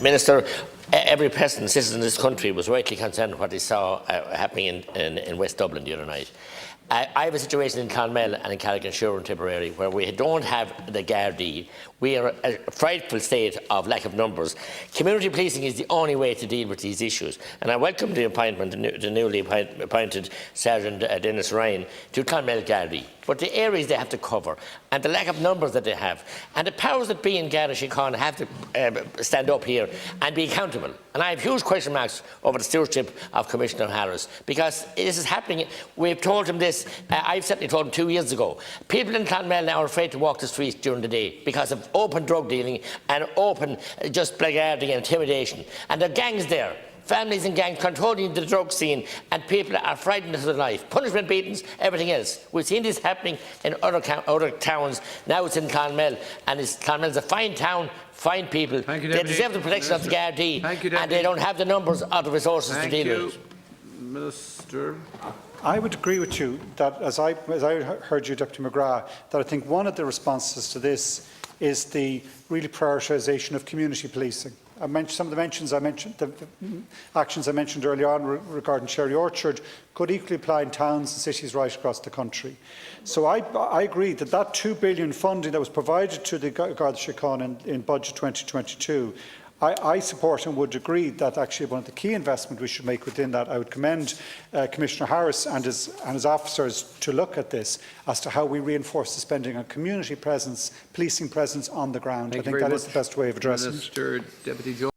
Minister, every person and citizen in this country was rightly concerned with what they saw happening in West Dublin the other night. I have a situation in Clonmel and in Carrick-on-Suir and Tipperary where we don't have the Gardaí. We are a frightful state of lack of numbers. Community policing is the only way to deal with these issues. And I welcome the appointment, the newly appointed Sergeant Dennis Ryan to Clonmel Gardaí. But the areas they have to cover, and the lack of numbers that they have, and the powers that be in Garda Síochána have to stand up here and be accountable. And I have huge question marks over the stewardship of Commissioner Harris, because this is happening. We've told him this. I've certainly told him 2 years ago. People in Clonmel now are afraid to walk the streets during the day because of open drug dealing and open just blackguarding and intimidation. And there are gangs there. Families and gangs controlling the drug scene, and people are frightened of their life. Punishment, beatings, everything else. We've seen this happening in other towns. Now it's in Clonmel, and Clonmel is a fine town, fine people. They deserve the protection of the Gardaí, and they don't have the numbers or the resources to deal with it. Minister. I would agree with you that, as I heard you, Deputy McGrath, that I think one of the responses to this is the really prioritisation of community policing. I mentioned some of the actions I mentioned earlier on regarding Cherry Orchard could equally apply in towns and cities right across the country. So I agree that that €2 billion funding that was provided to the Garda Síochána in Budget 2022, I support and would agree that actually one of the key investments we should make within that. I would commend Commissioner Harris and his officers to look at this as to how we reinforce the spending on community presence, policing presence on the ground. I think that is the best way of addressing it. Deputy Joe.